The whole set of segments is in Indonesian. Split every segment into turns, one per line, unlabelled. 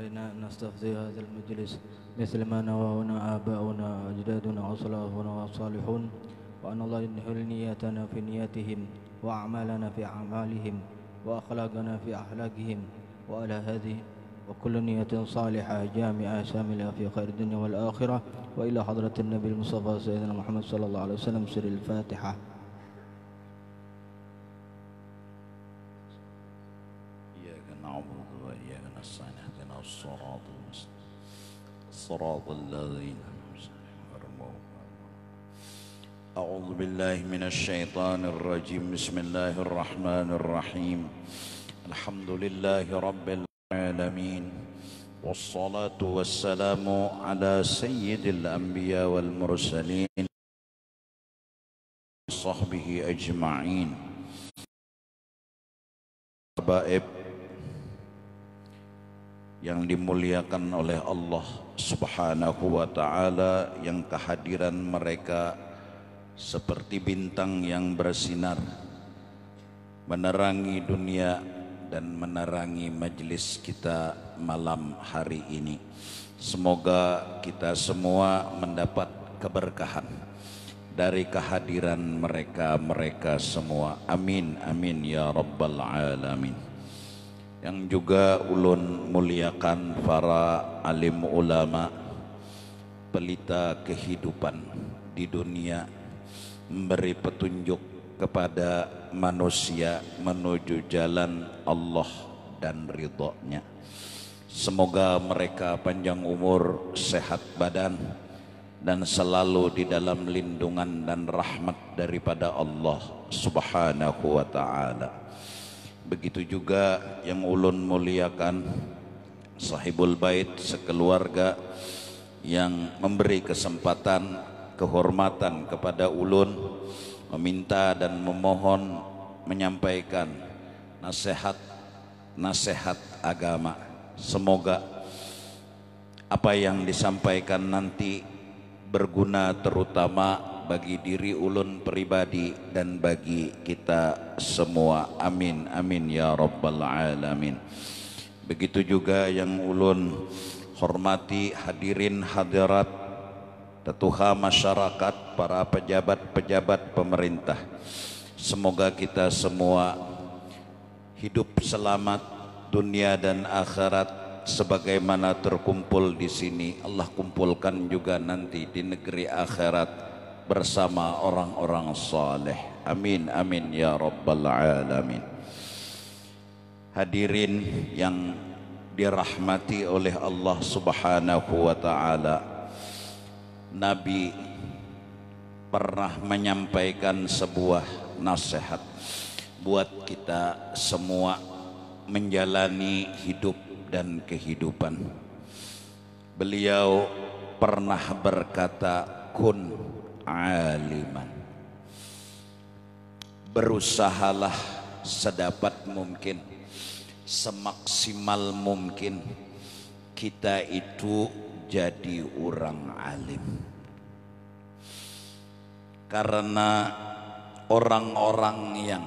علينا أن نستفزي هذا المجلس مثل ما نواهنا آباؤنا وأجدادنا وأسلافنا والصالحون، وأن الله يدخل نياتنا في نياتهم وأعمالنا في أعمالهم وأخلاقنا في أخلاقهم، وعلى هذه وكل نية صالحة جامعة شاملة في خير الدنيا والآخرة، وإلى حضرة النبي المصطفى سيدنا محمد صلى الله عليه وسلم سر الفاتحة.
إياك نعبد وإياك نستعين اهدنا الصراط المستقيم صراط الذين أنعمت عليهم. أعوذ بالله من الشيطان الرجيم. بسم الله الرحمن الرحيم. الحمد لله رب العالمين، والصلاة والسلام على سيد الأنبياء والمرسلين وصحبه أجمعين. Habaib yang dimuliakan oleh Allah Subhanahu wa ta'ala, yang kehadiran mereka seperti bintang yang bersinar menerangi dunia dan menerangi majlis kita malam hari ini. Semoga kita semua mendapat keberkahan dari kehadiran mereka semua. Amin amin ya rabbal alamin. Yang juga ulun muliakan para alim ulama, pelita kehidupan di dunia, memberi petunjuk kepada manusia menuju jalan Allah dan ridhonya. Semoga mereka panjang umur, sehat badan, dan selalu di dalam lindungan dan rahmat daripada Allah Subhanahu wa ta'ala. Begitu juga yang ulun muliakan sahibul bait sekeluarga yang memberi kesempatan, kehormatan kepada ulun meminta dan memohon menyampaikan nasihat agama. Semoga apa yang disampaikan nanti berguna terutama bagi diri ulun pribadi dan bagi kita semua. Amin amin ya rabbal alamin. Begitu juga yang ulun hormati hadirin hadirat, tetuha masyarakat, para pejabat-pejabat pemerintah. Semoga kita semua hidup selamat dunia dan akhirat. Sebagaimana terkumpul di sini, Allah kumpulkan juga nanti di negeri akhirat bersama orang-orang saleh. Amin amin ya rabbal alamin. Hadirin yang dirahmati oleh Allah Subhanahu wa ta'ala, Nabi pernah menyampaikan sebuah nasihat buat kita semua menjalani hidup dan kehidupan. Beliau pernah berkata, kun aliman. Berusahalah sedapat mungkin, semaksimal mungkin kita itu jadi orang alim. Karena orang-orang yang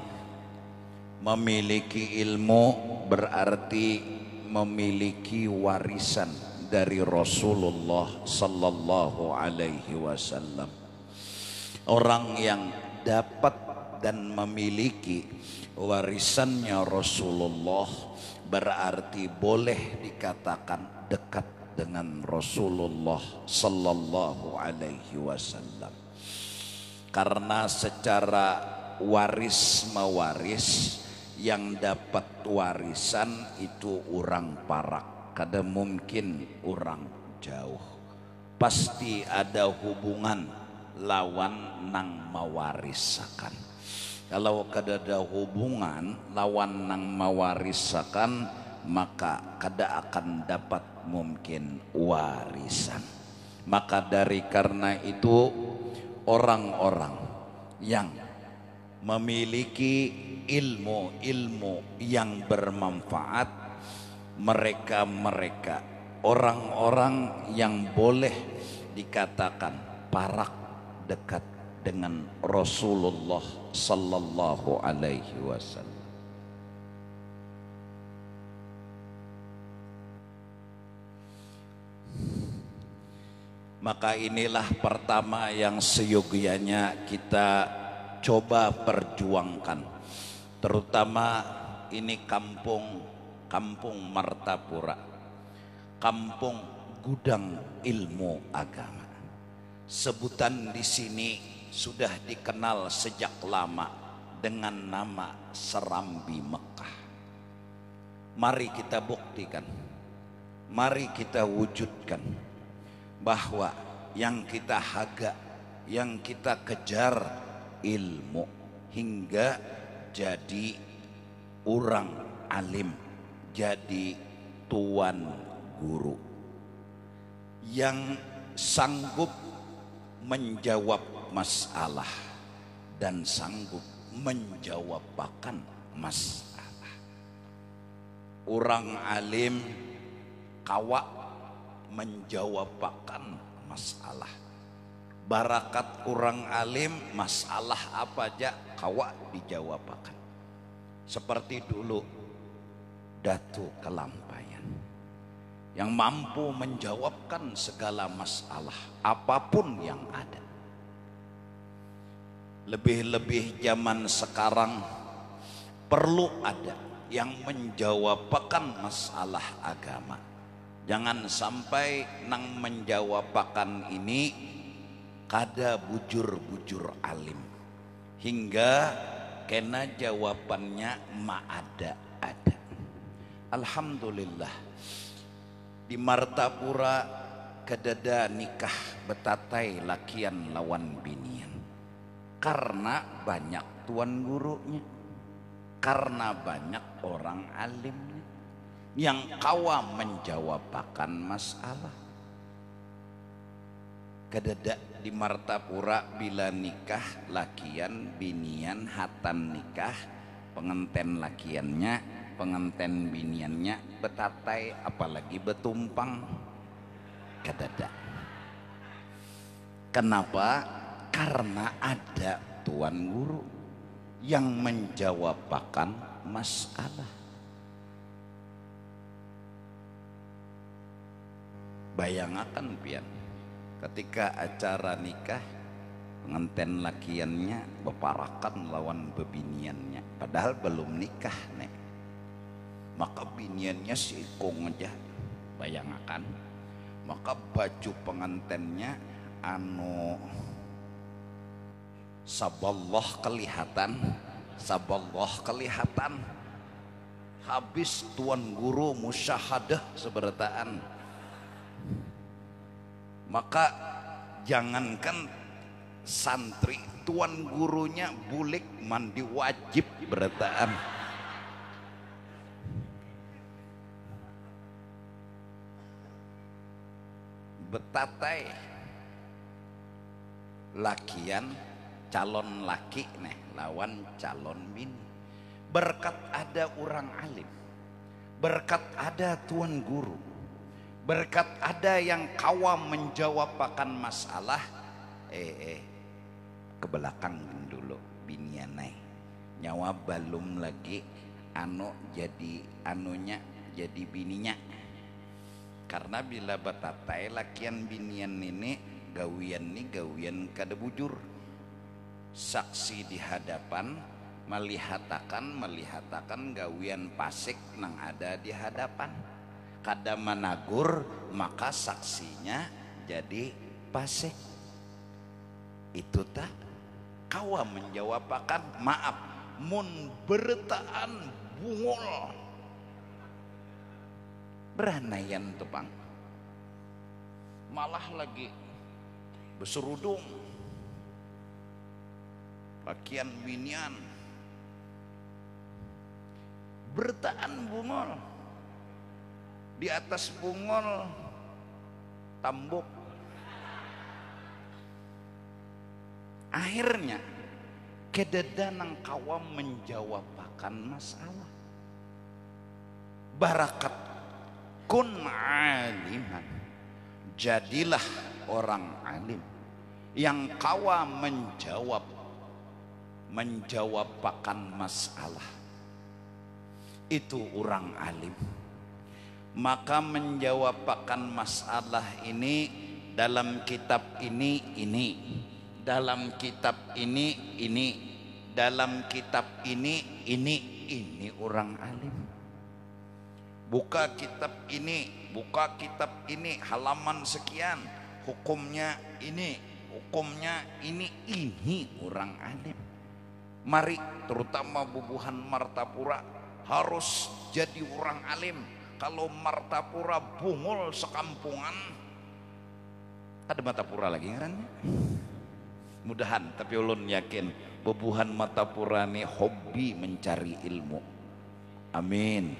memiliki ilmu berarti memiliki warisan dari Rasulullah sallallahu alaihi wasallam. Orang yang dapat dan memiliki warisannya Rasulullah berarti boleh dikatakan dekat dengan Rasulullah sallallahu alaihi wasallam. Karena secara waris mewaris, yang dapat warisan itu orang parak, kada mungkin orang jauh. Pasti ada hubungan lawan nang mewarisakan. Kalau kada ada hubungan lawan nang mewarisakan, maka kada akan dapat mungkin warisan. Maka dari karena itu, orang-orang yang memiliki ilmu yang bermanfaat, mereka orang-orang yang boleh dikatakan parak dekat dengan Rasulullah sallallahu alaihi wasallam. Maka inilah pertama yang seyogianya kita coba perjuangkan. Terutama ini kampung Martapura, kampung gudang ilmu agama. Sebutan di sini sudah dikenal sejak lama dengan nama Serambi Mekah. Mari kita buktikan, mari kita wujudkan bahwa yang kita haga, yang kita kejar ilmu hingga jadi orang alim, jadi tuan guru yang sanggup menjawab masalah dan sanggup menjawabkan masalah. Orang alim kawa menjawabkan masalah. Barakat orang alim, masalah apa aja kawa dijawabkan. Seperti dulu Datu Kelampayan yang mampu menjawabkan segala masalah apapun yang ada. Lebih-lebih zaman sekarang perlu ada yang menjawabkan masalah agama. Jangan sampai nang menjawabkan ini kada bujur-bujur alim hingga kena jawabannya ada. Alhamdulillah di Martapura kedada nikah betatai lakian lawan binian karena banyak tuan gurunya, karena banyak orang alimnya yang kawa menjawabkan masalah. Kedada di Martapura bila nikah lakian binian hatan nikah, pengantin lakiannya, pengantin biniannya betatai apalagi betumpang kedada. Kenapa? Karena ada tuan guru yang menjawabkan masalah. Bayangkan pian ketika acara nikah pengantin lakiannya beparakan lawan bebiniannya padahal belum nikah nek. Maka biniannya sikung aja, bayangkan. Maka baju pengantinnya saballah kelihatan. Habis tuan guru musyahadah seberataan. Maka jangankan santri, tuan gurunya bulik mandi wajib berataan. Betatai lakian calon laki lawan calon bini, berkat ada orang alim, berkat ada tuan guru, berkat ada yang kawa menjawabkan masalah. Ke belakang dulu binianai nyawa belum lagi jadi jadi bininya. Karena bila betatai lakian binian ini gawian kada bujur. Saksi di hadapan melihatakan gawian pasik nang ada di hadapan. Kada managur maka saksinya jadi pasik. Itu tak kawa menjawabkan maaf mun bertaan bungol. Beranayan tepang malah lagi berserudung pakaian binian bertaan bungol, di atas bungol tambuk. Akhirnya kededa nang kawam menjawabkan masalah. Barakat kun aliman, jadilah orang alim yang kawa menjawabkan masalah. Itu orang alim. Maka menjawabkan masalah ini dalam kitab ini, dalam kitab ini, dalam kitab ini orang alim. Buka kitab ini halaman sekian, hukumnya ini orang alim. Mari terutama bubuhan Martapura harus jadi orang alim. Kalau Martapura bungul sekampungan, ada Martapura lagi ngarannya. Mudahan, tapi ulun yakin bubuhan Martapura ini hobi mencari ilmu. Amin.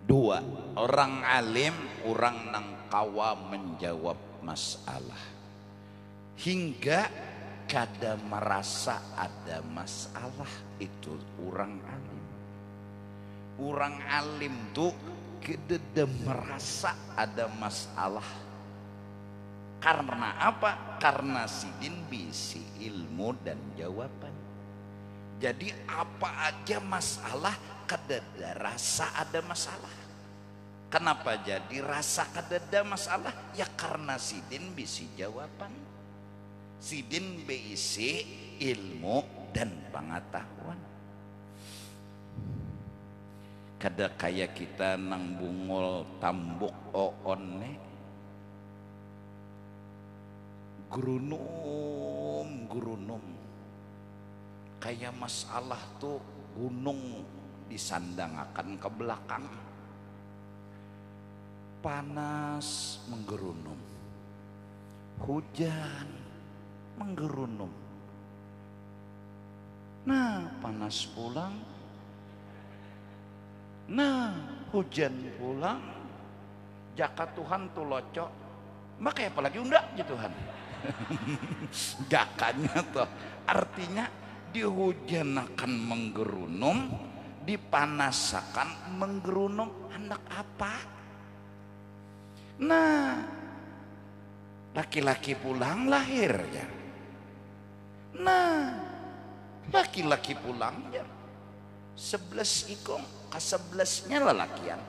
Dua, orang alim, orang nang kawa menjawab masalah hingga kada merasa ada masalah, itu orang alim. Orang alim tuh kada merasa ada masalah. Karena apa? Karena sidin bisi ilmu dan jawaban. Jadi apa aja masalah kada rasa ada masalah. Kenapa jadi rasa kada masalah? Ya karena sidin bisi jawaban. Sidin bisi ilmu dan pengetahuan. Kada kayak kita nang bungol tambuk oone, gerunum kayak masalah tuh gunung disandangakan ke belakang, panas menggerunum, hujan menggerunum. Nah panas pulang, nah hujan pulang, jaka Tuhan tuh locok, makanya apalagi undak ya Tuhan. Jakanya tuh artinya dihujanakan menggerunum, dipanasakan menggerunum, hendak apa? Nah laki-laki pulang lahir ya. Nah laki-laki pulang ya, 11 ikong ke 11-nya lelakian.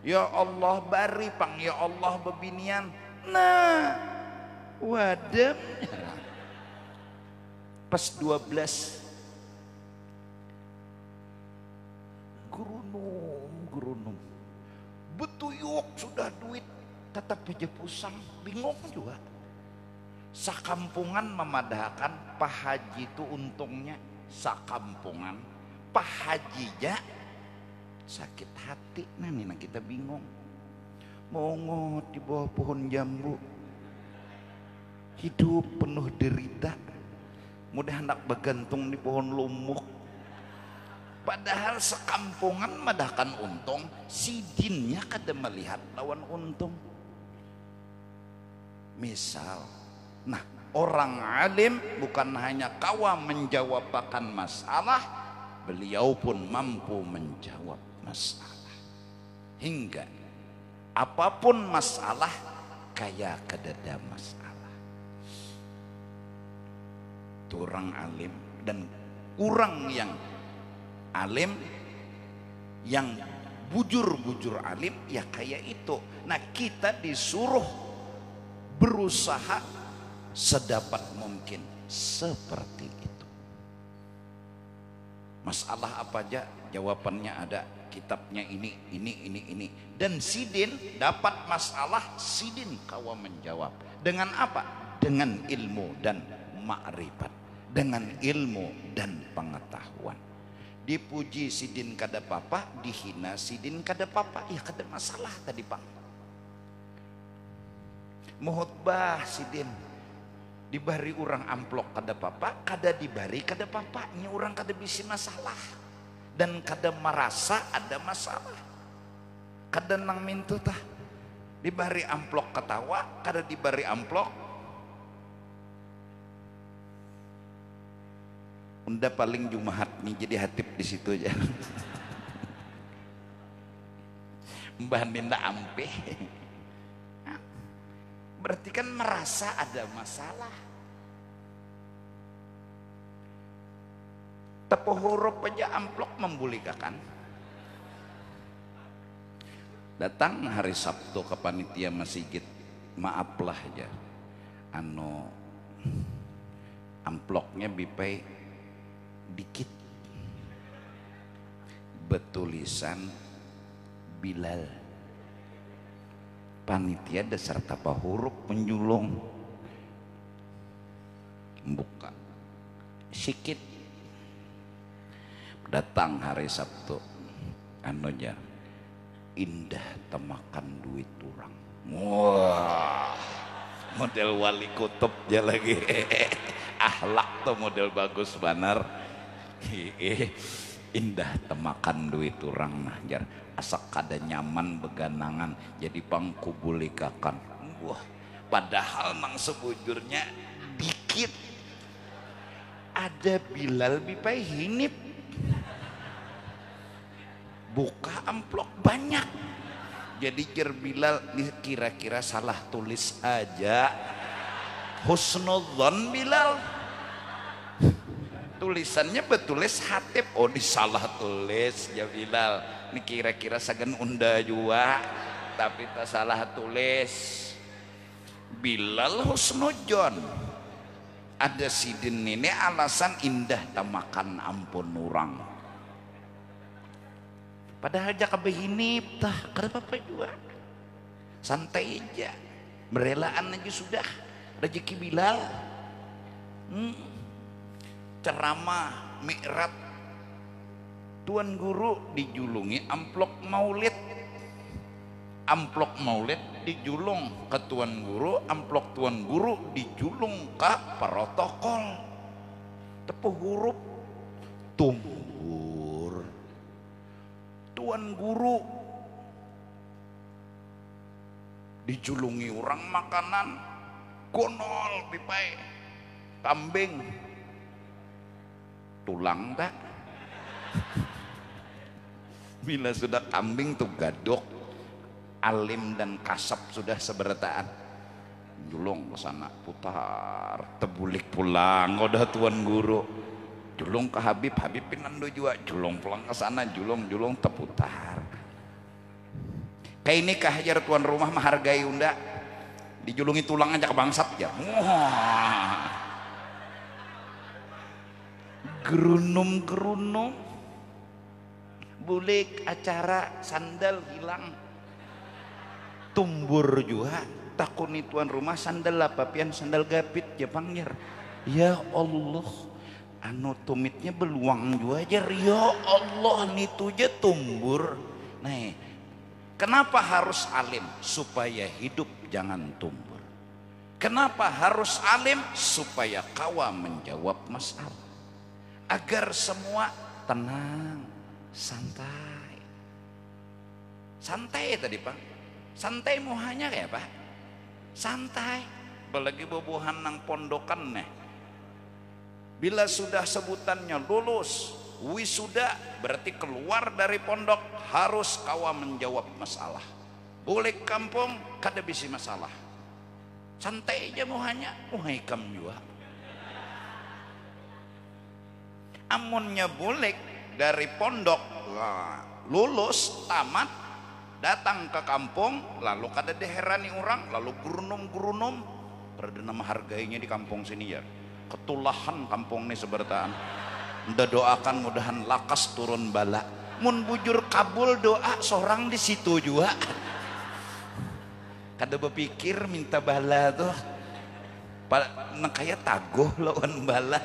Ya Allah bari pang, ya Allah bebinian. Nah wadem pas 12 gerunum betuyuk sudah duit tetap aja pusang, bingung juga. Sakampungan memadahkan Pak Haji itu untungnya sakampungan, Pak Hajinya sakit hati. Nah ini kita bingung mau ngot di bawah pohon jambu, hidup penuh derita, mudah hendak bergantung di pohon lumuk. Padahal sekampungan madahkan untung, sidinnya kada melihat lawan untung. Misal, nah orang alim bukan hanya kawa menjawabkan masalah, beliau pun mampu menjawab masalah. Hingga apapun masalah, kaya kedada masalah. Itu orang alim. Dan orang yang alim, yang bujur-bujur alim, ya kayak itu. Nah kita disuruh berusaha sedapat mungkin seperti itu. Masalah apa aja jawabannya ada, kitabnya ini. Dan sidin dapat masalah, sidin kawa menjawab. Dengan apa? Dengan ilmu dan ma'rifat, dengan ilmu dan pengetahuan. Dipuji sidin kada papa, dihina sidin kada papa, ya kada masalah tadi Pak. Muhutbah sidin dibari orang amplok kada papa, kada dibari kada papa, ini orang kada bisi masalah dan kada merasa ada masalah. Kada nang mintu tah dibari amplok ketawa, kada dibari amplok unda paling jumahat nih jadi hatip di situ aja. Mbah Ninda ampe. Berarti kan merasa ada masalah. Tepo huruf aja amplok membulikakan. Datang hari Sabtu ke panitia masjid, maaflah aja amploknya bipai dikit, betulisan Bilal. Panitia dasar tapa huruf menjulung, buka sikit. Datang hari Sabtu, indah temakan duit orang. Wah, model wali kutub aja lagi. Ahlak tuh model bagus banar. Indah temakan duit orang nah jar, asak kada nyaman beganangan jadi pangkubulikakan. Wah, padahal nang sebujurnya dikit. Ada Bilal bipai hinip, buka amplop banyak. Jadi jar Bilal kira-kira salah tulis aja. Husnudzon Bilal, tulisannya betulis hatib, oh disalah tulis ya Bilal. Ini kira-kira sagan unda juga, tapi tak salah tulis. Bilal husnudzon. Ada sidin ini alasan indah tamakan ampun orang. Padahal aja kebehinip tah, kada apa-apa juga. Santai aja, berelaan aja sudah. Rezeki Bilal. Ceramah mi'raj Tuan Guru dijulungi amplok maulid. Amplok maulid dijulung ke Tuan Guru, amplok Tuan Guru dijulung ke protokol. Tepuh huruf tumbur. Tuan Guru dijulungi orang makanan gonol pipai kambing tulang tak. Bila sudah kambing tuh gadok, alim dan kasap sudah seberataan, julung ke sana putar tebulik pulang. Udah Tuan Guru julung ke Habib, Habib pinando juga julung pulang ke sana, julung teputar. Kayak ini kahajar tuan rumah menghargai unda, dijulungi tulang aja ke bangsat ya. Wah, gerunum bulik acara sandal hilang, tumbur juga takuni tuan rumah sandal apa pian sandal gapit Jepangnya. Ya Allah, tumitnya beluang juga aja. Ya Allah, nitu aja tumbur. Nah, kenapa harus alim? Supaya hidup jangan tumbur. Kenapa harus alim? Supaya kawa menjawab masalah, agar semua tenang, santai. Santai tadi Pak, santai muhanya kayak Pak, santai. Apalagi bobohan nang pondokan nih, bila sudah sebutannya lulus wisuda berarti keluar dari pondok, harus kawa menjawab masalah. Boleh kampung kada bisi masalah, santai aja muhanya, muhaikam juga. Amunnya boleh dari pondok lulus tamat datang ke kampung, lalu kada diherani orang, lalu gurunum perdana menghargainya di kampung sini ya. Ketulahan kampung ini sebertaan. Udah doakan mudahan lakas turun bala. Mun bujur kabul doa seorang di situ juga. Kada berpikir minta bala tuh. Kayak taguh lawan bala.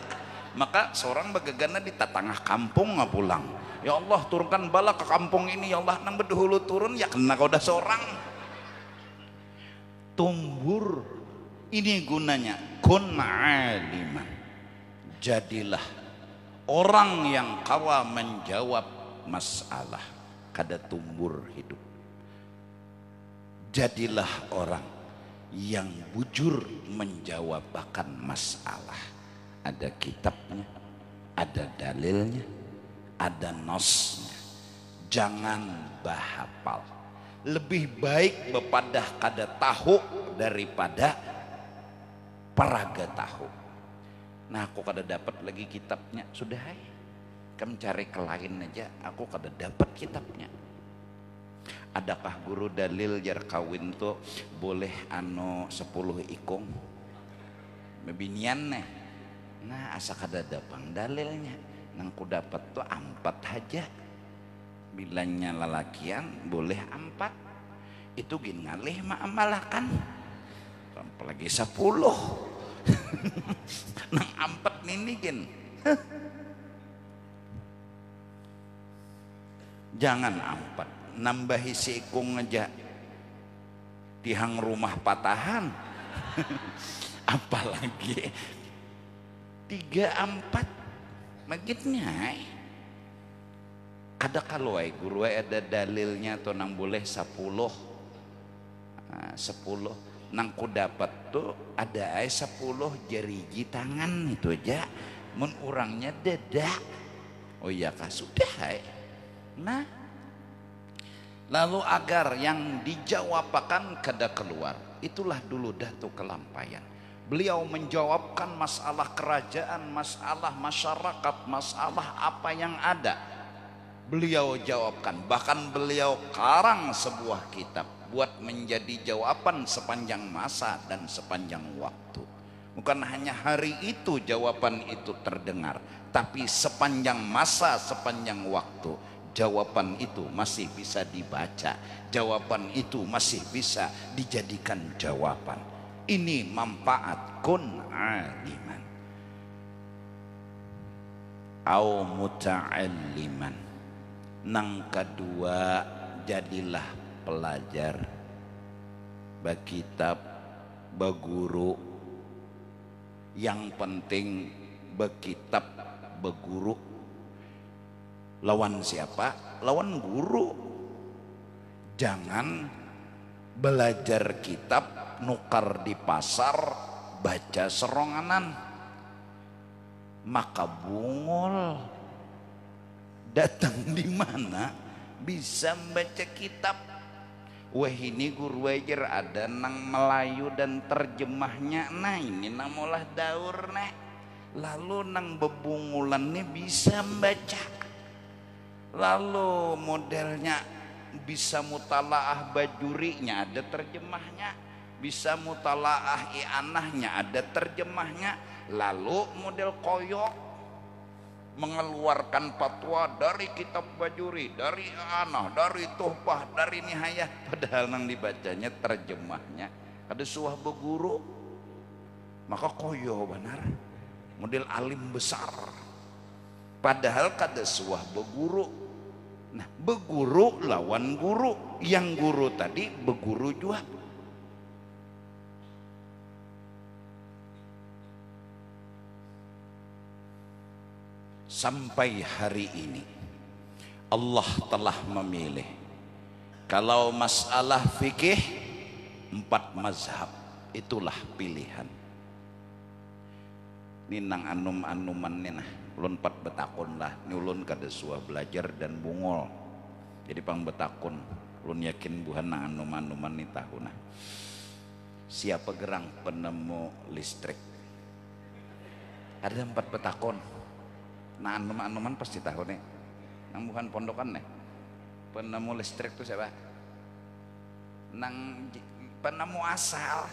Maka seorang bagagana di tengah kampung nggak pulang. Ya Allah, turunkan bala ke kampung ini ya Allah, nang berdahulu turun ya kena kau dah seorang. Tumbur ini gunanya, kun aliman, jadilah orang yang kawa menjawab masalah, kada tumbur hidup. Jadilah orang yang bujur menjawab akan masalah. Ada kitabnya, ada dalilnya, ada nosnya. Jangan bahapal. Lebih baik bepadah kada tahu daripada peraga tahu. Nah, aku kada dapat lagi kitabnya, sudah kamu cari ke lain aja, aku kada dapat kitabnya. Adakah guru dalil jar kawin tuh boleh 10 ikung bebinian nih? Nah asa kada dapang dalilnya, nang ku dapat tuh 4 aja. Bilanya lalakian boleh 4, itu gin ngalih mah amalakan apalagi 10 nang 4 nini gin. Jangan 4, nambahi sikung aja tihang rumah patahan apalagi 3 4 magitnya. Kada kalau guru ada dalilnya tuh nang boleh 10 nang ku dapat tuh ada 10 jeriji tangan itu aja mun orangnya dedak. Oh iya kah sudah. Nah lalu agar yang dijawabkan kada keluar, itulah dulu dah tuh kelampayan. Beliau menjawabkan masalah kerajaan, masalah masyarakat, masalah apa yang ada beliau jawabkan. Bahkan beliau karang sebuah kitab buat menjadi jawaban sepanjang masa dan sepanjang waktu. Bukan hanya hari itu jawaban itu terdengar, tapi sepanjang masa, sepanjang waktu jawaban itu masih bisa dibaca, jawaban itu masih bisa dijadikan jawaban. Ini manfaat kun aliman au muta'alliman. Nang kedua, jadilah pelajar, bakitab, baguru. Yang penting bakitab, baguru. Lawan siapa? Lawan guru. Jangan belajar kitab nukar di pasar, baca seronganan, maka bungol. Datang di mana bisa membaca kitab. Wah ini guru ajar ada nang Melayu dan terjemahnya. Nah ini nang molah daur nih. Lalu nang bebungulan nih bisa membaca. Lalu modelnya bisa mutalaah bajurinya ada terjemahnya, bisa mutalaah i'anahnya ada terjemahnya. Lalu model koyok mengeluarkan fatwa dari kitab bajuri, dari anah, dari tuhfah, dari nihayah, padahal nang dibacanya terjemahnya ada suah beguru, maka koyo benar model alim besar padahal kada suah beguru. Nah beguru lawan guru, yang guru tadi beguru juga. Sampai hari ini Allah telah memilih, kalau masalah fikih 4 mazhab itulah pilihan. Ninang anum-anuman nina ulun 4 betakun lah, ni ulun kada suah belajar dan bungol, jadi pang betakun ulun yakin buhan nang anum-anuman ni tahu. Nah siapa gerang penemu listrik? Ada 4 betakun. Nah anuman pasti tahu nih, nang bukan pondokan nih. Penemu listrik tuh siapa? Nang penemu asal.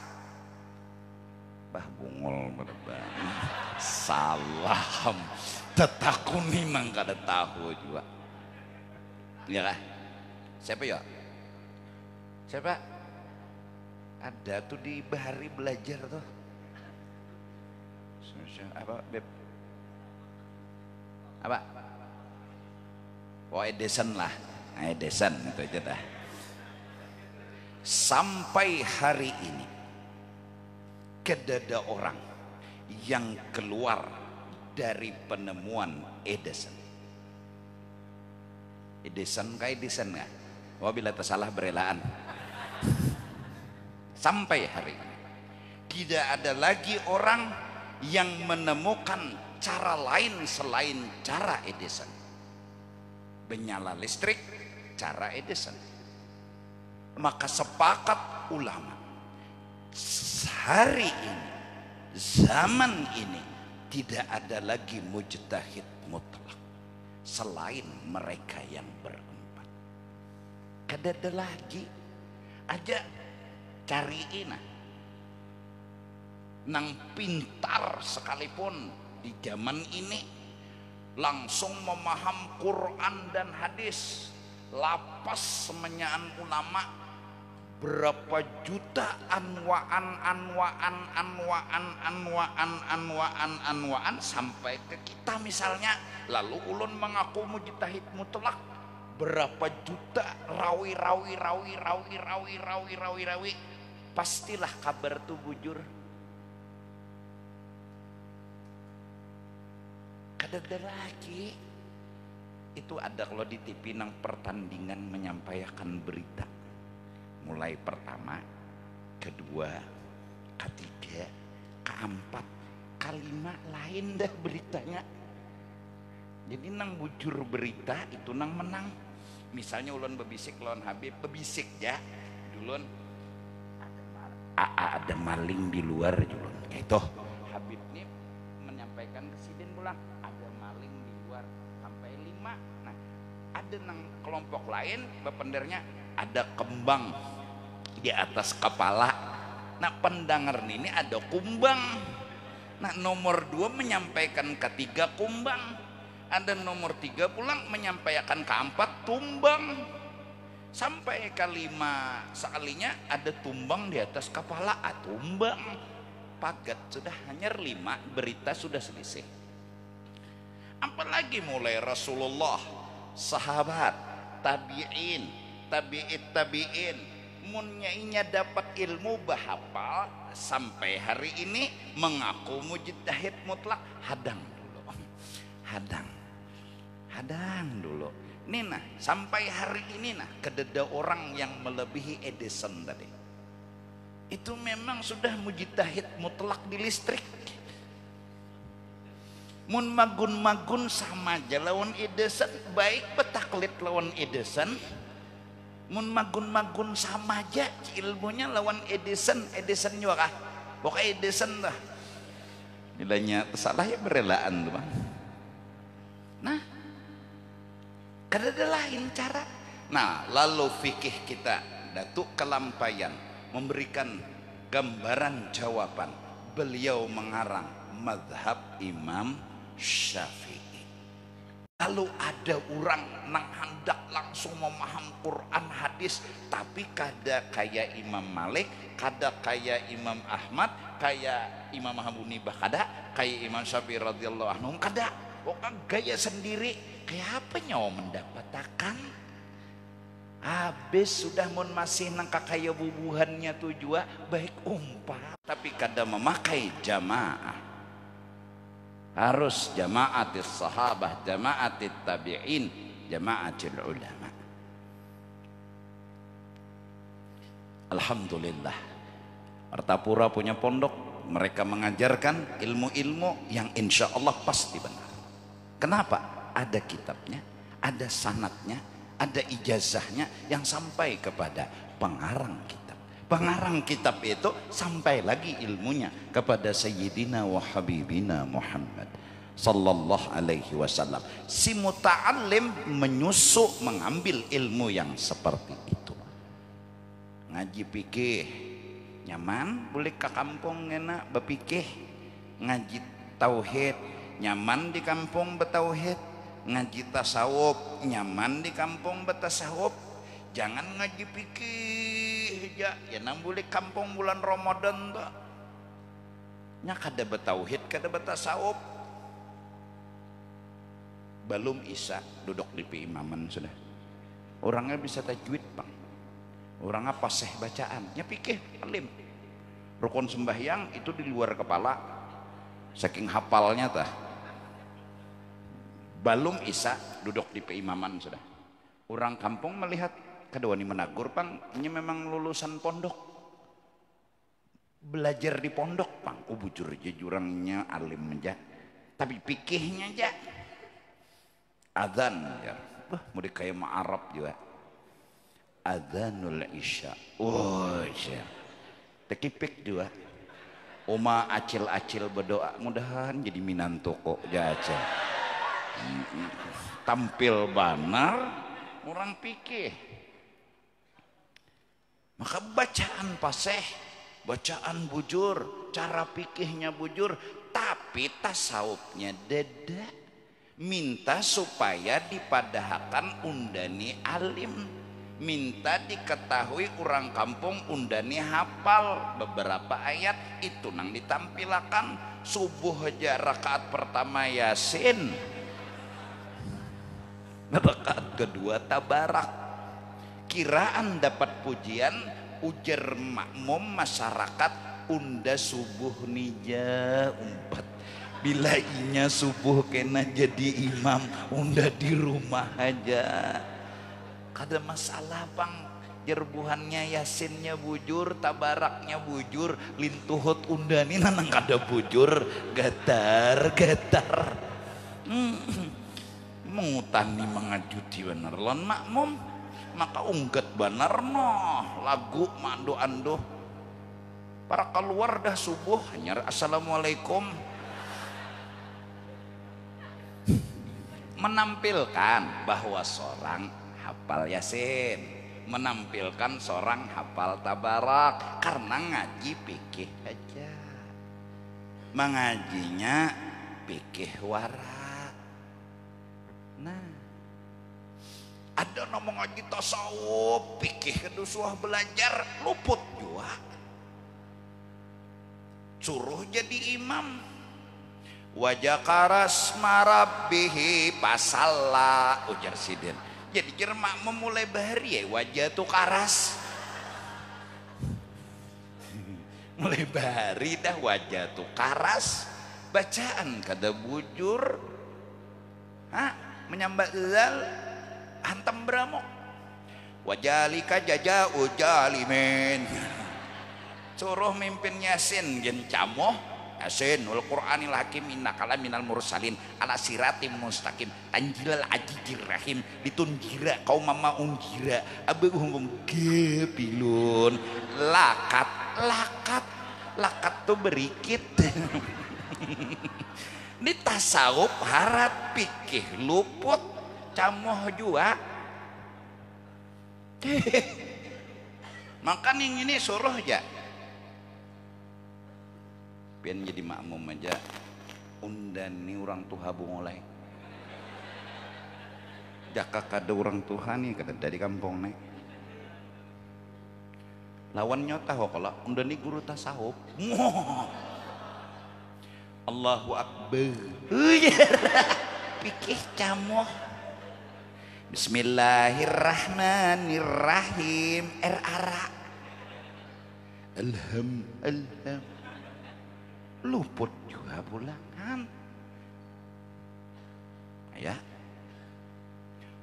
Bah bungol bener. Salam. Tetakuni nang kada tahu juga. Iya kah? Siapa ya? Siapa? Ada tuh di Bahari belajar tuh. Apa Beb? Apa? Oh Edison lah, nah, Edison itu aja dah. Sampai hari ini kedada orang yang keluar dari penemuan Edison. Edison kayak Edison nggak? Wabila tersalah berelaan. Sampai hari ini tidak ada lagi orang yang menemukan cara lain selain cara Edison. Menyala listrik cara Edison. Maka sepakat ulama hari ini, zaman ini tidak ada lagi mujtahid mutlak selain mereka yang berempat. kadada lagi aja cariin nang pintar sekalipun di zaman ini langsung memaham Quran dan hadis lapas semenyaan ulama berapa juta anwaan sampai ke kita misalnya, lalu ulun mengaku mujtahid mutlak berapa juta rawi, pastilah kabar tuh bujur kadada lagi. Itu ada kalau di TV nang pertandingan menyampaikan berita, mulai pertama, kedua, ketiga, keempat, kelima lain dah beritanya. Jadi nang bujur berita itu nang menang. Misalnya ulun bebisik lawan Habib, bebisik ya dulun ada maling di luar julun kayak itu. Habib nih menyampaikan ke Sidin pulang ada maling di luar sampai 5. Nah ada nang kelompok lain bependernya ada kembang di atas kepala. Nah pendengar ini ada kumbang. Nah nomor 2 menyampaikan ketiga kumbang, ada nomor 3 pulang menyampaikan keempat tumbang, sampai kelima sekalinya ada tumbang di atas kepala, tumbang pagat sudah hanya 5 berita sudah selesai. Apalagi mulai Rasulullah, sahabat, tabi'in, tabi'in munyainya dapat ilmu bahapal sampai hari ini mengaku mujtahid mutlak. Hadang dulu nih nah sampai hari ini nah kededa orang yang melebihi Edison tadi itu memang sudah mujtahid mutlak di listrik. Mun magun sama aja lawan Edison, baik betaklid lawan Edison. Mun magun sama aja ilmunya lawan Edison juga pokoknya Edison dah nilainya salah ya berelaan tuh bang. Nah kadada lain cara. Nah lalu fikih kita Datuk Kelampayan memberikan gambaran jawaban. Beliau mengarang mazhab Imam Syafi'i. Lalu ada orang nang hendak langsung memaham Quran hadis, tapi kada kayak Imam Malik, kada kayak Imam Ahmad, kayak Imam Abu Hanifah, kada kayak Imam Syafi'i radhiyallahu anhu, kada. Pokoknya gaya sendiri. Kayak apa nyawa mendapatkan? Habis sudah mun masih nangka kaya bubuhannya tujuan baik umpat, tapi kada memakai jamaah. Harus jamaatis sahabah, jamaatit tabi'in, jamaatil ulama. Alhamdulillah Martapura punya pondok, mereka mengajarkan ilmu-ilmu yang insya Allah pasti benar. Kenapa? Ada kitabnya, ada sanadnya, ada ijazahnya yang sampai kepada pengarang kitab. Pengarang kitab itu sampai lagi ilmunya kepada Sayyidina wa Habibina Muhammad sallallahu alaihi wasallam. Si muta'allim menyusu mengambil ilmu yang seperti itu. Ngaji pikih nyaman, boleh ke kampung enak bepikih. Ngaji tauhid nyaman di kampung betauhid. Ngaji tasawuf nyaman di kampung betasawuf. Jangan ngaji pikih ya nang boleh kampung bulan Ramadan tuh nya kada betauhid kada betasawuf. Belum isya duduk di piimaman sudah orangnya bisa tajwid bang, orangnya paseh bacaan nya pikih alim. Rukun sembahyang itu di luar kepala saking hafalnya tah. Belum isya duduk di peimaman sudah. Orang kampung melihat kedua ini menagur pang, ini memang lulusan pondok, belajar di pondok pang. Bujur aja jurangnya alim aja, tapi pikihnya aja. Adzan ya, mau kayak ma Arab juga. Adzanul isya, ya, tekipik juga. Oma acil-acil berdoa, mudahan jadi minantoko aja. Tampil banar orang pikir Maka bacaan fasih, bacaan bujur, cara pikirnya bujur, tapi tasawufnya deda. Minta supaya dipadahkan undani alim, minta diketahui orang kampung undani hafal beberapa ayat itu nang ditampilakan. Subuh aja rakaat pertama Yasin, rakaat kedua tabarak. Kiraan dapat pujian, ujar makmum masyarakat, unda subuh nija umpat. Bila inya subuh kena jadi imam, unda di rumah aja. Kada masalah bang, jerbuhannya Yasinnya bujur, tabaraknya bujur, lintuhut unda ini nanang kada bujur, gatar. Mengutani mengajuti bener lon makmum, maka ungget bener noh lagu mandu anduh. Para keluar dah subuh hanya assalamualaikum, menampilkan bahwa seorang hafal Yasin, menampilkan seorang hafal tabarak, karena ngaji pikih aja, mengajinya pikih wara. Nah, ada ngomong ngaji tasawuf pikih kedusuah belajar luput juga, suruh jadi imam. Wajah karas marabbihi pasalla, ujar sidin. Jadi jermak memulai bahari ya wajah tuh karas. Mulai bahari dah wajah tuh karas. Bacaan kada bujur, menyambat zal hantam beramok. Wajalika jaja ujalimin, suruh mimpin Yasin gen camoh. Yasin wal Qur'anil hakim innaka minal mursalin ala siratim mustaqim tanjilal ajijir rahim ditunjira kaum mama unjira abuhum gebilun. Lakat tuh berikit. Di tasawuf harat pikih luput camoh jua. Maka yang ini suruh aja pian jadi makmum aja undani orang tuha bungolai jaka kada orang tuha nih kada dari kampung nih lawan nyota kalau undani guru tasawuf. Allahu akbar pikih camoh. Bismillahirrahmanirrahim ara alham luput juga pulangan ya.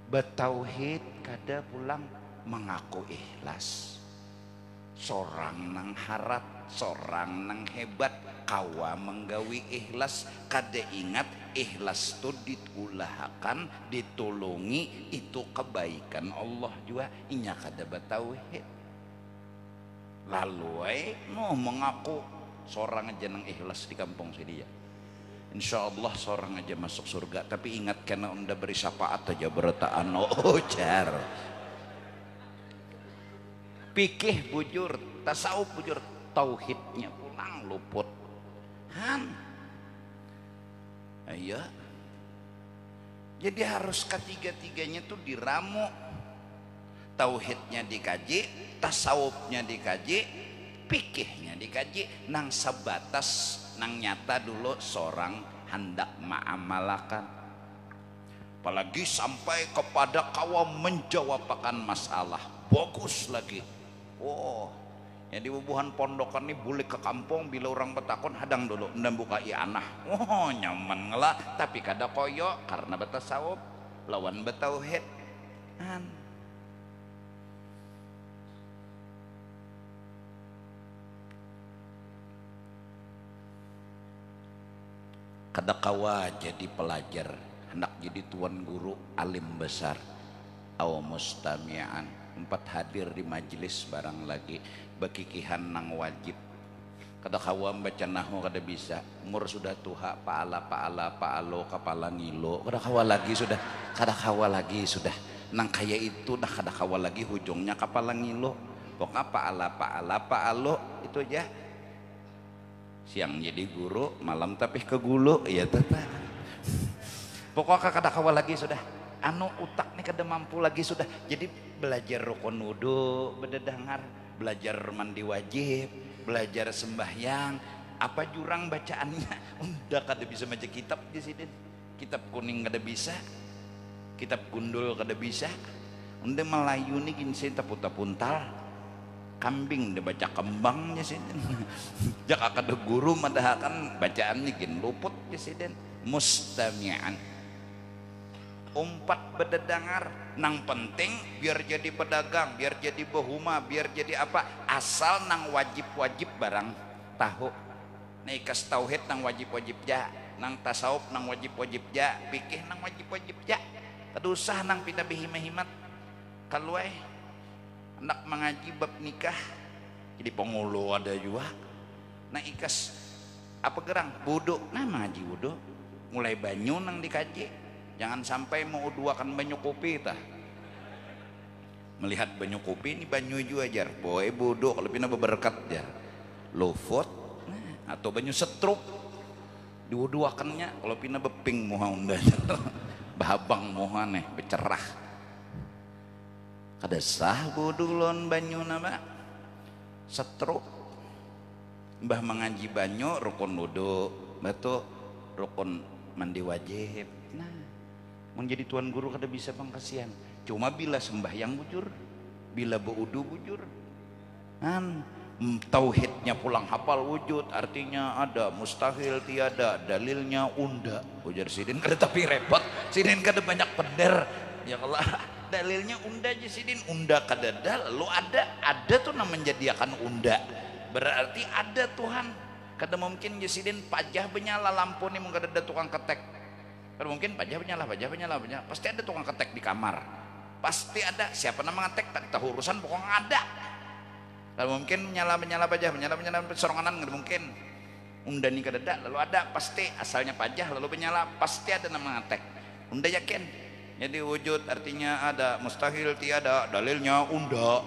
Betauhid kada pulang mengaku ikhlas, sorang nang harat, sorang nang hebat, kawa menggawi ikhlas. Kada ingat ikhlas tu ditulahakan, ditulungi, itu kebaikan Allah juga. Inya kada betauhid lalu mengaku seorang aja nang ikhlas di kampung sedia, insya Allah seorang aja masuk surga. Tapi ingat karena unda beri syafaat aja bertaan ojar. Pikih bujur, tasawuf bujur, tauhidnya pulang luput. Ayo, jadi harus ketiga-tiganya tuh diramu. Tauhidnya dikaji, tasawufnya dikaji, pikihnya dikaji, nang sebatas nang nyata dulu seorang hendak mengamalkan. Apalagi sampai kepada kawan menjawabkan masalah bagus lagi. Ya di bubuhan pondokan ini boleh ke kampung bila orang betakon hadang dulu dan buka ianah. Nyaman ngelah tapi kada koyo karena betasawuf lawan betauhid. Kada kawa jadi pelajar, hendak jadi tuan guru alim besar, aw mustami'an, 4 hadir di majelis barang lagi bekikihan nang wajib. Kada kawa baca nahu kada bisa, umur sudah tuha, paalo kepala ngilo, kada kawa lagi sudah nang kaya itu dah kada kawa lagi hujungnya kepala ngilo. pokoknya paalo itu aja. Siang jadi guru, malam tapi ke gulu ya tetap. Pokoknya kada kawa lagi sudah. Anu utak nih kada mampu lagi sudah. Jadi belajar rukun wudu, bededangar, belajar mandi wajib, belajar sembahyang, apa jurang bacaannya. Udah kada bisa baca kitab di sini. Kitab kuning kada bisa, kitab gundul kada bisa. Udah Melayu nih gini sih tapuntal. Kambing dia baca kembangnya sih. Jaka kada guru madahakan bacaannya gin luput ya sih. Mustami'an. Umpat bededangar nang penting biar jadi pedagang, biar jadi behuma, biar jadi apa, asal nang wajib-wajib barang tahu. Naikas tauhid nang wajib-wajib ja, nang tasawuf nang wajib-wajib ja, fikih nang wajib-wajib ja. Kada usah nang pindah behimat kalau anak mengaji bab nikah jadi pengulu ada juga. Nah ikas apa gerang wudu, nah mengaji wudu mulai banyu nang dikaji. Jangan sampai mau uduakan banyu kopi tah. Melihat banyu kopi ini banyu juga jar boy wudu kalau pina berberkat jar lufut nah, atau banyu setruk diuduakannya kalau pina beping moha unda bahabang moha nih becerah. Kada sah wudu lon banyu nama setruk. Mbah mengaji banyu rukun wudu, batu rukun mandi wajib. Nah, menjadi tuan guru kada bisa pangkasian. Cuma bila sembahyang bujur, bila berwudu bujur. Tauhidnya pulang hafal wujud, artinya ada, mustahil tiada, dalilnya unda. Ujar sidin kada tapi repot, sidin kada banyak peder. Ya Allah. Dalilnya unda aja sidin, unda kadada lalu ada tuh nama menjadikan unda berarti ada Tuhan. Kada mungkin jasidin pajah benyala lampu nih mungkin ada tukang ketek. Kada mungkin pajah benyala pasti ada tukang ketek di kamar, pasti ada. Siapa nama ngetek tak tahu urusan, pokoknya ada. Kada mungkin menyala pajah menyala soronganan, kada mungkin. Unda nih kadada lalu ada, pasti asalnya pajah lalu menyala, pasti ada nama ngetek. Unda yakin. Jadi wujud artinya ada, mustahil tiada, dalilnya unda.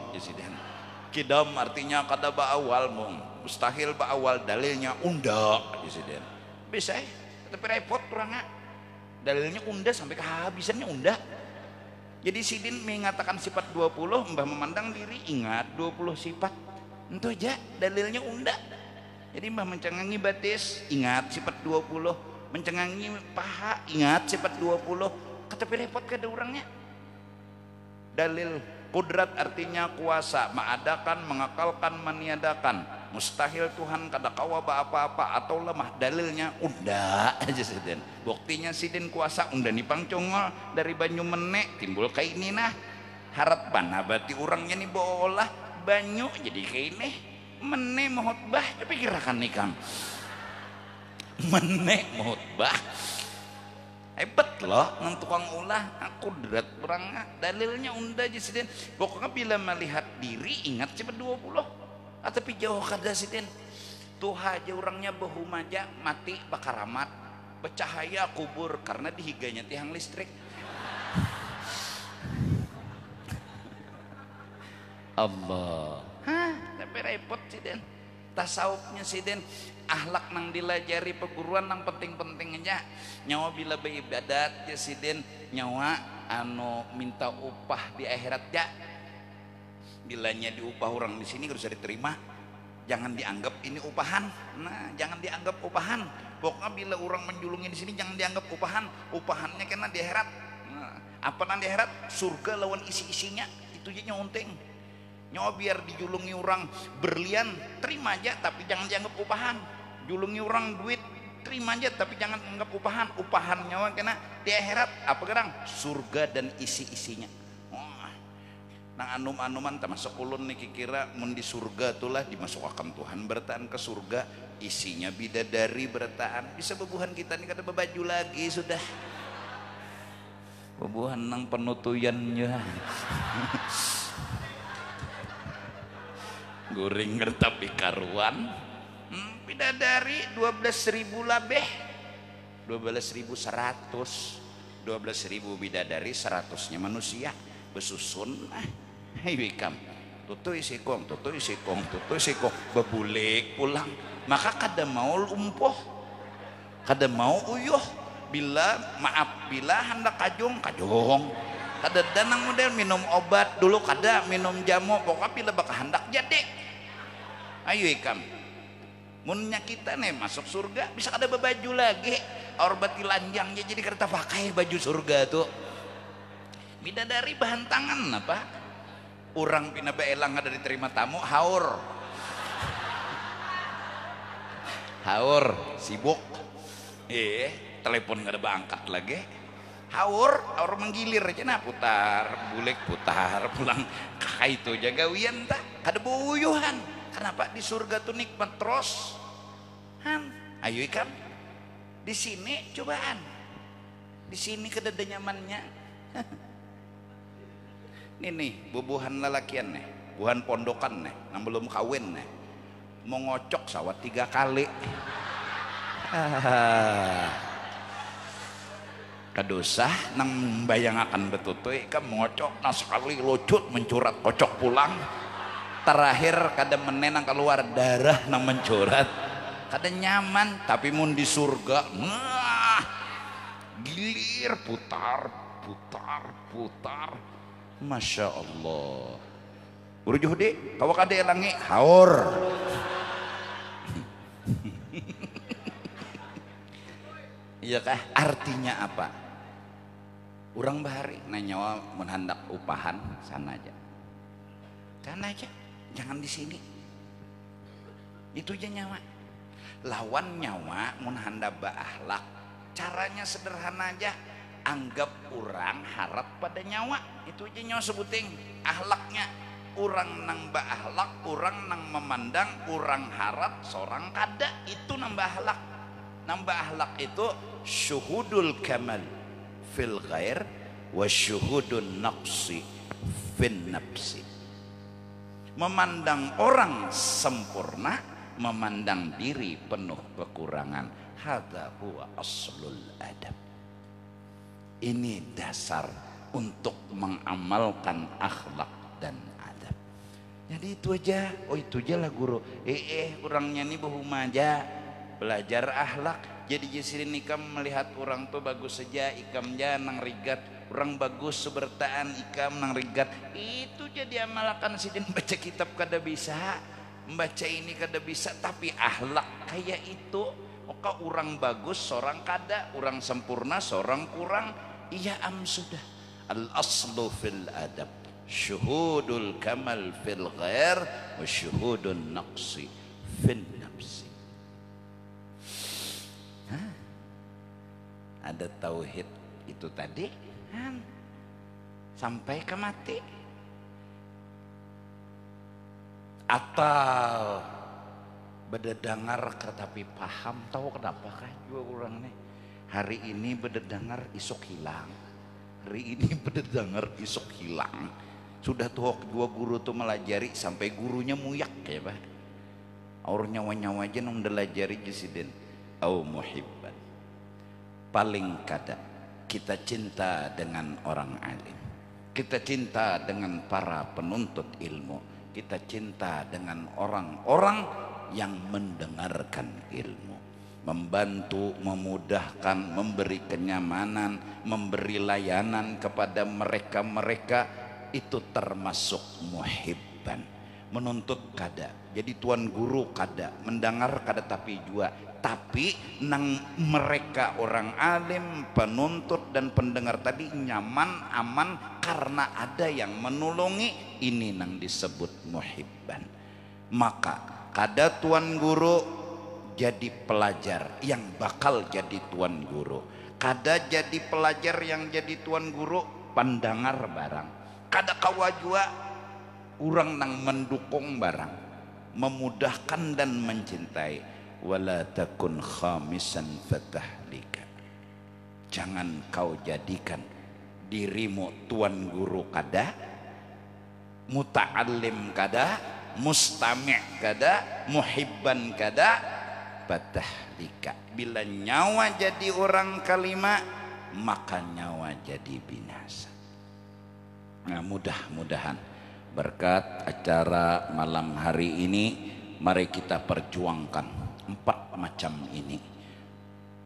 Kidam artinya kada ba'awal mung, mustahil ba'awal, dalilnya unda. Bisa tapi repot kurangnya. Dalilnya unda sampai kehabisannya unda. Jadi sidin mengatakan sifat 20, mbah memandang diri ingat 20 sifat. Itu aja dalilnya unda. Jadi mbah mencengangi batis ingat sifat 20, mencengangi paha ingat sifat 20. Tapi repot kada orangnya. Dalil kudrat artinya kuasa, mengadakan, mengakalkan, meniadakan. Mustahil Tuhan kada kawa apa-apa atau lemah, dalilnya unda aja sidin. Buktinya sidin kuasa unda ni pangcongol dari banyu menek timbul kayak ini nah. Harapan abati orangnya nih bolah banyu jadi kayak ini menek mohotbah, tapi kirakan nih kam menek mohotbah. Hebat loh nang tukang ulah kudrat orang dalilnya unda aja sidin. Pokoknya bila melihat diri ingat cepat 20. Tapi jauh kada sidin. Tuh aja orangnya behumaja mati bakaramat, bercahaya kubur karena dihiganya tiang listrik. Allah. Tapi repot sidin. Tasawufnya sidin, ahlak nang dilajari perguruan nang penting-penting aja. Nyawa bila beribadat ya sidin, nyawa anu minta upah di akhirat ya. Bilanya diupah orang di sini harus diterima, jangan dianggap ini upahan. Nah, jangan dianggap upahan. Pokoknya bila orang menjulungi di sini jangan dianggap upahan. Upahannya kena di akhirat. Nah, apa nang di akhirat? Surga lawan isi-isinya. Itu aja nyonting. Nyawa biar dijulungi orang berlian terima aja tapi jangan dianggap upahan. Julungi orang duit terima aja tapi jangan anggap upahan. Upahan nyawa kena di akhirat apa gerang? Surga dan isi-isinya. Nang anum-anuman termasuk ulun nih kira mun di surga itulah dimasukkan Tuhan bertaan ke surga, isinya bidadari bertaan. Bisa bebuhan kita nih kada bebaju lagi sudah. Bebuhan nang penutuyannya. Guring tapi karuan. Bidadari 12.000 labeh. 12.100. 12.000 bidadari, 100-nya manusia besusun. Hai wikam tutui sikong bebulik pulang, maka kada mau lumpuh, kada mau uyuh, bila hendak kajong kada danang model minum obat dulu, kada minum jamu, pokoknya bila bakal hendak jadi. Ayo ikam munnya kita nih masuk surga bisa kada bebaju lagi, orbati lanjangnya jadi kada pakai baju surga tuh. Bidadari bahan tangan apa? Orang pina beelang ada diterima tamu haur sibuk, telepon kada berangkat lagi, haur menggilir aja, nah putar bulik putar pulang kakak itu jaga wian tak kada buyuhan. Kenapa di surga tuh nikmat terus? Ayo ikam di sini cobaan, di sini kada ada nyamannya. Nih bubuhan lalakian nih, buhan pondokan nih, nang belum kawin nih, mau ngocok sawat 3 kali. Kadosah nang bayangakan betutuy kamu ngocok nah sekali lucut mencurat kocok pulang. Terakhir kada menenang keluar darah nang mencurat, kada nyaman. Tapi mun di surga nah gilir putar, masya Allah. Urujuh deh kau kada elangi haur. Iya kah? Artinya apa? Urang bahari nanyawa menhandak upahan sana aja, jangan di sini. Itu aja nyawa. Lawan nyawa menhandap ba'ahlak. Caranya sederhana aja. Anggap orang harap pada nyawa. Itu aja nyawa sebuting ahlaknya. Orang nang ba'ahlak, orang nang memandang, orang harap, seorang kada. Itu nambah ahlak. Nambah ahlak itu syuhudul kamal fil ghair wa syuhudun naqsi fin nafsi. Memandang orang sempurna, memandang diri penuh kekurangan. Hadza huwa aslul adab. Ini dasar untuk mengamalkan akhlak dan adab. Jadi itu aja. Oh itu aja lah guru. Orangnya ini bahuma aja belajar akhlak. Jadi jisirin ikam melihat orang tuh bagus saja, ikam jangan rigat. Orang bagus sebertaan, ikam nang rigat. Itu jadi amalkan sidin. Baca kitab kada bisa, membaca ini kada bisa, tapi akhlak kayak itu. Maka orang bagus seorang kada, orang sempurna seorang kurang. Iya sudah. Al aslu fil adab syuhudul kamal fil ghair wa syuhudun naqsi fil nafsi. Ada tauhid itu tadi sampai ke mati. Atau bededangar tetapi paham, tahu kenapa kan juga orang nih hari ini bededangar isok hilang, hari ini bededangar isok hilang. Sudah tuh dua guru tuh melajari sampai gurunya muyak ya pak. Aur nyawa-nyawa aja nung delajari jesiden au muhibban. Paling kada kita cinta dengan orang alim, kita cinta dengan para penuntut ilmu, kita cinta dengan orang-orang yang mendengarkan ilmu, membantu, memudahkan, memberi kenyamanan, memberi layanan kepada mereka-mereka. Itu termasuk muhibban. Menuntut kada, jadi tuan guru kada, mendengar kada tapi juga. Tapi nang mereka orang alim, penuntut dan pendengar tadi nyaman, aman karena ada yang menolongi. Ini nang disebut muhibban. Maka kada tuan guru jadi pelajar yang bakal jadi tuan guru, kada jadi pelajar yang jadi tuan guru pendengar barang, kada kawa jua orang nang mendukung barang, memudahkan dan mencintai. Wala takun khamisan fatahlika. Jangan kau jadikan dirimu tuan guru kada, muta'allim kada, mustami' kada, muhibban kada, fatahlika. Bila nyawa jadi orang kalima, maka nyawa jadi binasa. Nah, mudah-mudahan berkat acara malam hari ini, mari kita perjuangkan 4 macam ini.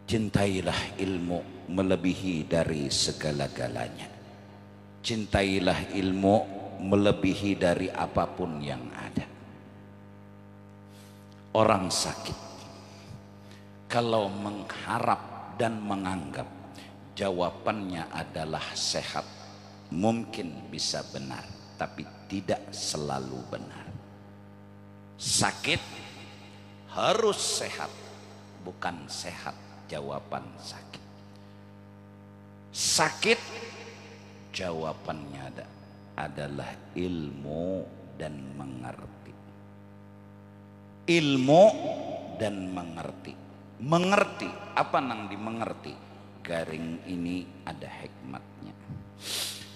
Cintailah ilmu melebihi dari segala-galanya. Cintailah ilmu melebihi dari apapun yang ada. Orang sakit kalau mengharap dan menganggap jawabannya adalah sehat, mungkin bisa benar, tapi tidak selalu benar. Sakit harus sehat, bukan sehat jawaban sakit. Sakit jawabannya adalah ilmu dan mengerti. Ilmu dan mengerti. Mengerti apa nang dimengerti? Garing ini ada hikmatnya.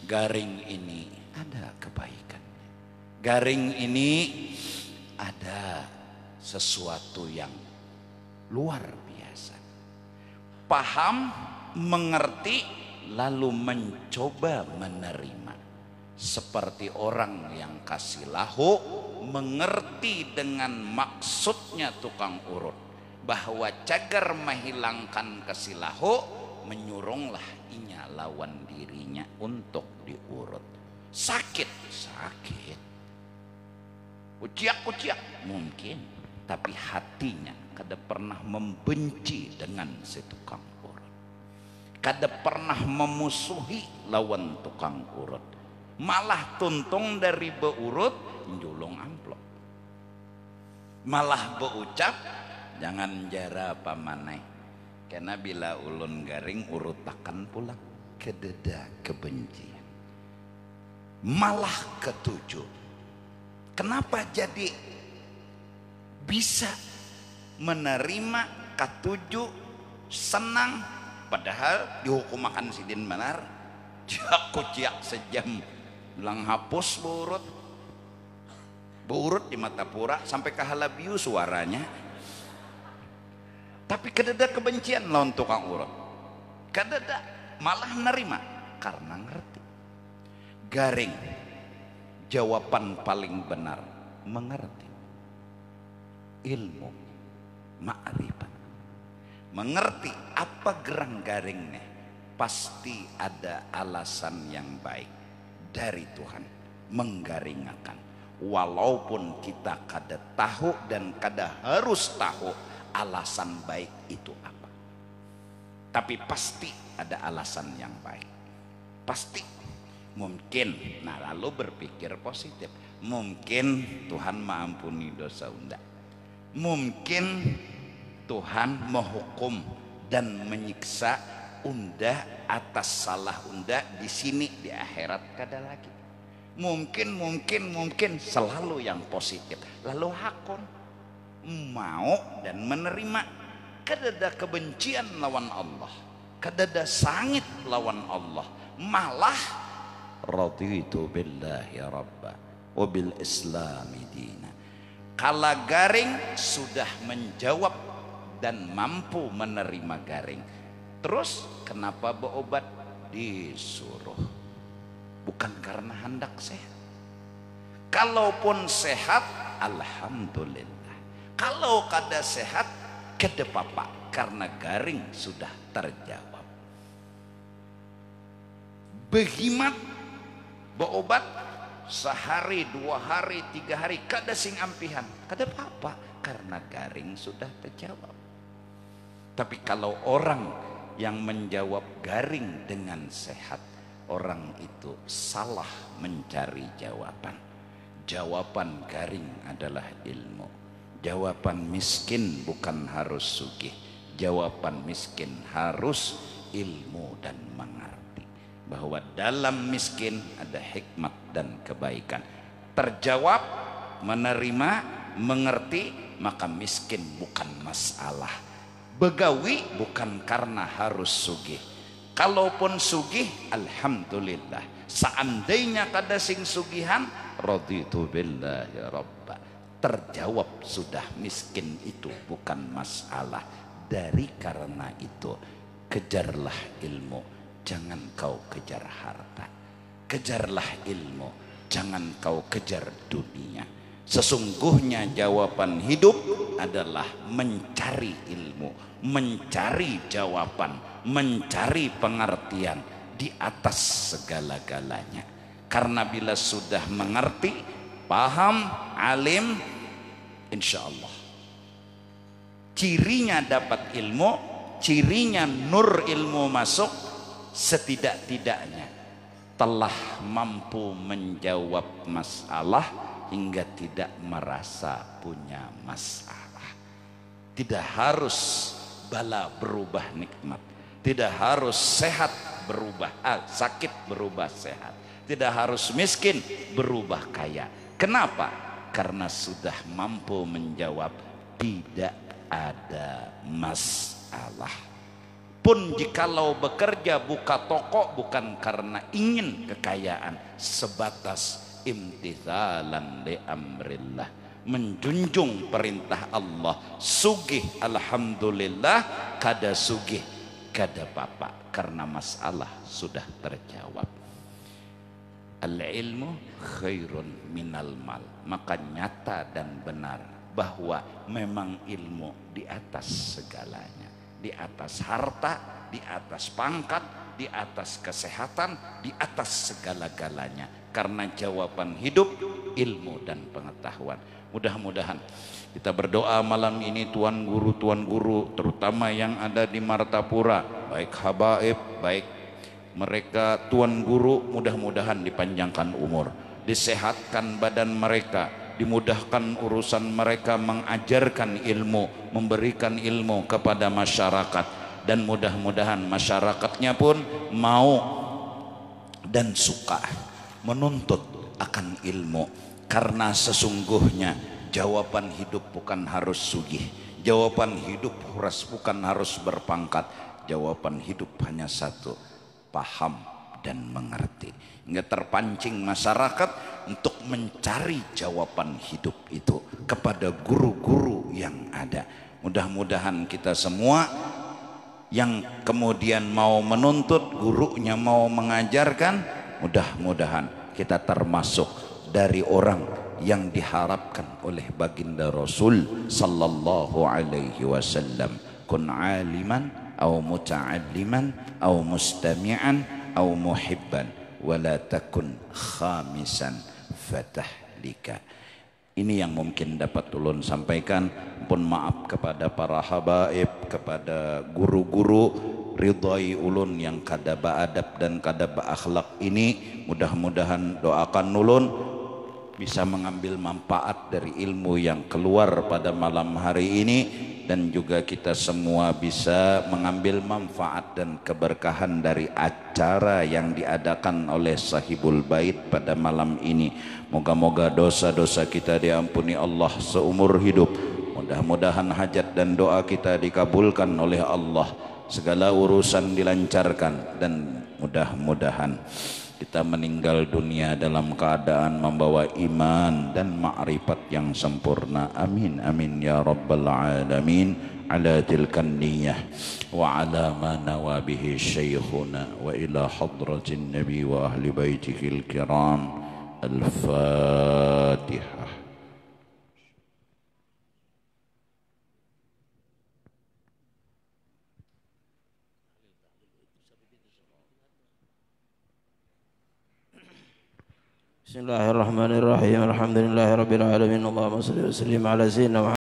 Garing ini ada kebaikannya. Garing ini ada sesuatu yang luar biasa. Paham, mengerti, lalu mencoba menerima. Seperti orang yang kasih lahu, mengerti dengan maksudnya tukang urut, bahwa cagar menghilangkan kasilahu, menyurunglah inya lawan dirinya untuk diurut. Sakit, sakit. Uciak mungkin, tapi hatinya kada pernah membenci dengan si tukang urut, kada pernah memusuhi lawan tukang urut, malah tuntung dari beurut njulung amplop, malah beucap jangan jara pamanai, karena bila ulun garing urut akan pulang. Kededa kebencian, malah ketujuh. Kenapa jadi bisa menerima ketujuh senang, padahal dihukum makan sidin benar, ciak sejam bilang hapus beurut di mata pura sampai ke halabiu suaranya. Tapi kededa kebencian lawan tukang urut, kededa malah nerima karena ngerti. Garing jawaban paling benar mengerti. Ilmu ma'rifat, mengerti apa gerang garingnya, pasti ada alasan yang baik dari Tuhan menggaringakan. Walaupun kita kada tahu dan kada harus tahu alasan baik itu apa, tapi pasti ada alasan yang baik, pasti. Mungkin, nah lalu berpikir positif, mungkin Tuhan mengampuni dosa unda, mungkin Tuhan menghukum dan menyiksa unda atas salah unda di sini, di akhirat kada lagi. Mungkin selalu yang positif. Lalu hakun mau dan menerima. Kadada kebencian lawan Allah, kadada sangit lawan Allah, malah raditu billahi rabba wa bil islami dina. Kala garing sudah menjawab dan mampu menerima garing, terus kenapa berobat? Disuruh, bukan karena hendak sehat. Kalaupun sehat, alhamdulillah. Kalau kada sehat, kada apa-apa, karena garing sudah terjawab. Behimat berobat sehari, 2 hari, 3 hari, kada sing ampihan, kada apa-apa, karena garing sudah terjawab. Tapi kalau orang yang menjawab garing dengan sehat, orang itu salah mencari jawaban. Jawaban garing adalah ilmu. Jawaban miskin bukan harus sugih, jawaban miskin harus ilmu dan mengerti bahwa dalam miskin ada hikmat dan kebaikan. Terjawab, menerima, mengerti, maka miskin bukan masalah. Begawi bukan karena harus sugih. Kalaupun sugih, alhamdulillah. Seandainya kada sing sugihan, raditu billahi rabba. Terjawab sudah, miskin itu bukan masalah. Dari karena itu, kejarlah ilmu. Jangan kau kejar harta, kejarlah ilmu. jangan kau kejar dunia. Sesungguhnya jawaban hidup adalah mencari ilmu, mencari jawaban, mencari pengertian di atas segala-galanya. Karena bila sudah mengerti, paham, alim, insya Allah cirinya dapat ilmu, cirinya nur ilmu masuk, setidak-tidaknya telah mampu menjawab masalah hingga tidak merasa punya masalah. Tidak harus bala berubah nikmat, tidak harus sehat berubah sakit berubah sehat, tidak harus miskin berubah kaya. Kenapa? Karena sudah mampu menjawab tidak ada masalah. Pun jikalau bekerja buka toko bukan karena ingin kekayaan, sebatas imtithalan li amrillah, menjunjung perintah Allah. Sugih alhamdulillah, kada sugih kada papa, karena masalah sudah terjawab. Al ilmu khairun minal mal, maka nyata dan benar bahwa memang ilmu di atas segalanya, di atas harta, di atas pangkat, di atas kesehatan, di atas segala-galanya. Karena jawaban hidup ilmu dan pengetahuan. Mudah-mudahan kita berdoa malam ini tuan guru terutama yang ada di Martapura, baik habaib, baik mereka tuan guru, mudah-mudahan dipanjangkan umur, disehatkan badan mereka, dimudahkan urusan mereka mengajarkan ilmu, memberikan ilmu kepada masyarakat, dan mudah-mudahan masyarakatnya pun mau dan suka menuntut akan ilmu. Karena sesungguhnya jawaban hidup bukan harus sugih, jawaban hidup bukan harus berpangkat, jawaban hidup hanya satu, paham dan mengerti. Hingga terpancing masyarakat untuk mencari jawaban hidup itu kepada guru-guru yang ada. Mudah-mudahan kita semua yang kemudian mau menuntut, gurunya mau mengajarkan, mudah-mudahan kita termasuk dari orang yang diharapkan oleh baginda Rasul sallallahu alaihi wasallam. Kun aliman au muta'alliman au mustami'an au muhibban wala takun khamisan fatahlika. Ini yang mungkin dapat ulun sampaikan. Pun maaf kepada para habaib, kepada guru-guru, ridhai ulun yang kada beadab dan kada beakhlak ini. Mudah-mudahan doakan ulun bisa mengambil manfaat dari ilmu yang keluar pada malam hari ini, dan juga kita semua bisa mengambil manfaat dan keberkahan dari acara yang diadakan oleh Sahibul Bait pada malam ini. Moga-moga dosa-dosa kita diampuni Allah seumur hidup. Mudah-mudahan hajat dan doa kita dikabulkan oleh Allah, segala urusan dilancarkan, dan mudah-mudahan kita meninggal dunia dalam keadaan membawa iman dan ma'rifat yang sempurna. Amin amin ya rabbal alamin. Ala tilkan niyah wa ala ma nawa bihi syekhuna wa ila hadratin nabi wa ahli baitihil kiram. Al-Fatihah.
Bismillahirrahmanirrahim. Alhamdulillahirabbil alamin. Allahumma shalli wa sallim ala sayyidina